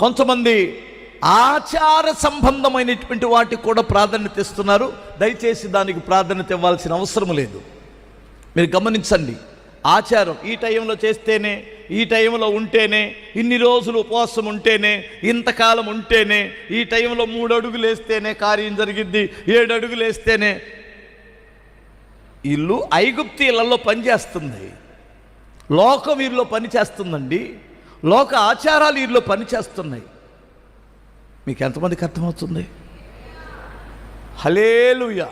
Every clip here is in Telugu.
కొంతమంది ఆచార సంబంధమైనటువంటి వాటికి కూడా ప్రాధాన్యత ఇస్తున్నారు. దయచేసి దానికి ప్రాధాన్యత ఇవ్వాల్సిన అవసరం లేదు. మీరు గమనించండి, ఆచారం ఈ టైంలో చేస్తేనే, ఈ టైంలో ఉంటేనే, ఇన్ని రోజులు ఉపవాసం ఉంటేనే, ఇంతకాలం ఉంటేనే, ఈ టైంలో 3 అడుగులు వేస్తేనే కార్యం జరిగిద్ది, 7 అడుగులు వేస్తేనే. ఇల్లు ఐగుప్తీలలో పనిచేస్తుంది, లోకం వీరిలో పనిచేస్తుందండి. లోక ఆచారాలు వీరిలో పనిచేస్తున్నాయి. మీకు ఎంతమందికి అర్థమవుతుంది? హల్లెలూయా.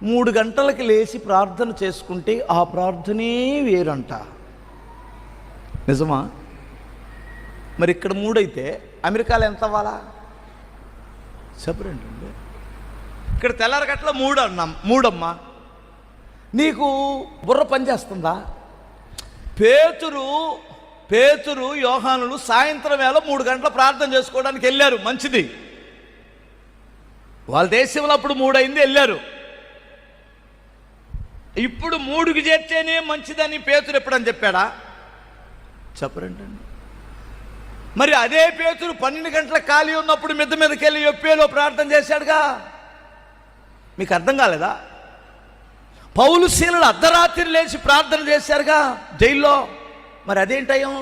3 గంటలకి లేచి ప్రార్థన చేసుకుంటే ఆ ప్రార్థనే వేరంట. నిజమా? మరి ఇక్కడ 3 అయితే అమెరికాలో ఎంత అవ్వాలా చెప్పరండి. ఇక్కడ తెల్లారగట్ల 3 అమ్మా. నీకు బుర్ర పనిచేస్తుందా? పేతురు యోహానులు సాయంత్రం వేళ 3 గంటల ప్రార్థన చేసుకోవడానికి వెళ్ళారు, మంచిది. వాళ్ళ దేశంలో అప్పుడు 3 అయింది, వెళ్ళారు. ఇప్పుడు 3కి చేస్తేనే మంచిదని పేతురు ఎప్పుడని చెప్పాడా? చెప్పరంటండి. మరి అదే పేతురు 12 గంటలకు ఖాళీ ఉన్నప్పుడు మిద్ద మీదకి వెళ్ళి యొప్పేలో ప్రార్థన చేశాడుగా. మీకు అర్థం కాలేదా? పౌలు శీలలు అర్ధరాత్రి లేచి ప్రార్థన చేశారుగా జైల్లో. మరి అదేంటయ్యం?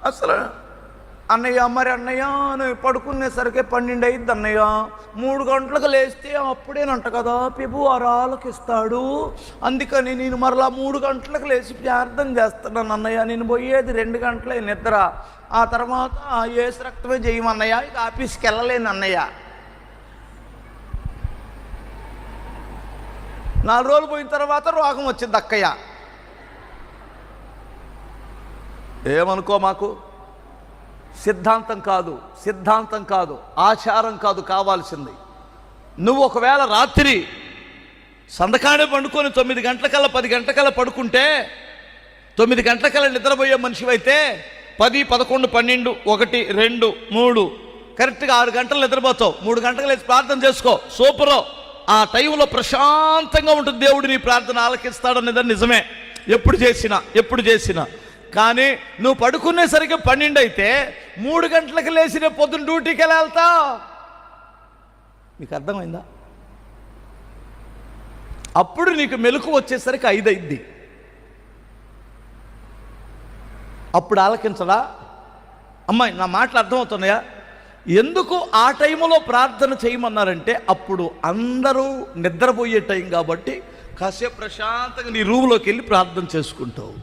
అసలు అన్నయ్య నువ్వు పడుకునేసరికి 12 అయింది అన్నయ్య, 3 గంటలకు లేస్తే అప్పుడేనంట కదా ప్రభు వరాలకు ఇస్తాడు, అందుకని నేను మరలా 3 గంటలకు లేచి ప్రార్థన చేస్తున్నాను అన్నయ్య. నేను పోయేది 2 గంటలే నిద్ర, ఆ తర్వాత ఏసు రక్తమే చేయమన్నయ్య, ఇక ఆఫీస్కి వెళ్ళలేను అన్నయ్య. 4 రోజులు పోయిన తర్వాత రోగం వచ్చింది అక్కయ్య. ఏమనుకో, మాకు సిద్ధాంతం కాదు, ఆచారం కాదు కావాల్సింది. నువ్వు ఒకవేళ రాత్రి సందకాడే పండుకొని 9 గంటలకల్లా 10 గంటలకల్లా పడుకుంటే, 9 గంటలకల్లా నిద్రపోయే మనిషివైతే 10, 11, 12, 1, 2, 3 కరెక్ట్గా 6 గంటలు నిద్రపోతావు. 3 గంటలకు లేచి ప్రార్థన చేసుకో, సూపరు. ఆ టైంలో ప్రశాంతంగా ఉంటుంది, దేవుడు నీ ప్రార్థన ఆలకిస్తాడనేది నిజమే. ఎప్పుడు చేసినా కానీ నువ్వు పడుకునేసరికి 12 అయితే 3 గంటలకు లేచి రేపు పొద్దున్న డ్యూటీకి ఎలా వెళ్తావు? మీకు అర్థమైందా? అప్పుడు నీకు మెలకు వచ్చేసరికి 5 అయింది. అప్పుడు ఆలకించడా? అమ్మాయి, నా మాటలు అర్థమవుతున్నాయా? ఎందుకు ఆ టైంలో ప్రార్థన చేయమన్నారంటే, అప్పుడు అందరూ నిద్రపోయే టైం కాబట్టి కాసేపు ప్రశాంతంగా నీ రూమ్లోకి వెళ్ళి ప్రార్థన చేసుకుంటావు.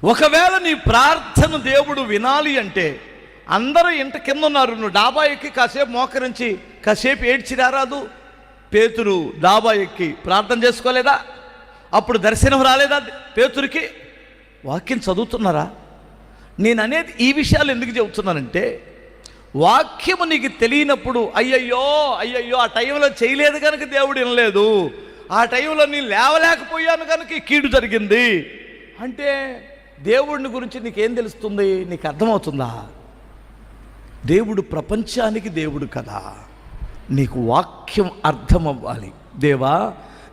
ఒకవేళ నీ ప్రార్థన దేవుడు వినాలి అంటే, అందరూ ఇంట కింద ఉన్నారు, నువ్వు డాబా ఎక్కి కాసేపు మోకరించి కాసేపు ఏడ్చి రారాదు. పేతురు డాబా ఎక్కి ప్రార్థన చేసుకోలేదా? అప్పుడు దర్శనం రాలేదా పేతురికి? వాక్యం చదువుతున్నారా? నేను అనేది ఈ విషయాలు ఎందుకు చెబుతున్నానంటే, వాక్యము నీకు తెలియనప్పుడు అయ్యయ్యో ఆ టైంలో చేయలేదు కనుక దేవుడు వినలేదు, ఆ టైంలో నేను లేవలేకపోయాను కనుక ఈ కీడు జరిగింది అంటే దేవుడిని గురించి నీకేం తెలుస్తుంది? నీకు అర్థమవుతుందా? దేవుడు ప్రపంచానికి దేవుడు కదా. నీకు వాక్యం అర్థం అవ్వాలి. దేవా,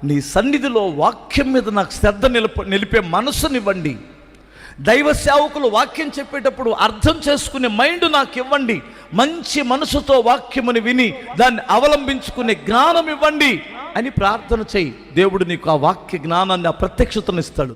నీ సన్నిధిలో వాక్యం మీద నాకు శ్రద్ధ నిలిపే మనసునివ్వండి. దైవ సేవకులు వాక్యం చెప్పేటప్పుడు అర్థం చేసుకునే మైండ్ నాకు ఇవ్వండి. మంచి మనసుతో వాక్యముని విని దాన్ని అవలంబించుకునే జ్ఞానం ఇవ్వండి అని ప్రార్థన చేయి. దేవుడు నీకు ఆ వాక్య జ్ఞానాన్ని, ఆ ప్రత్యక్షతను ఇస్తాడు.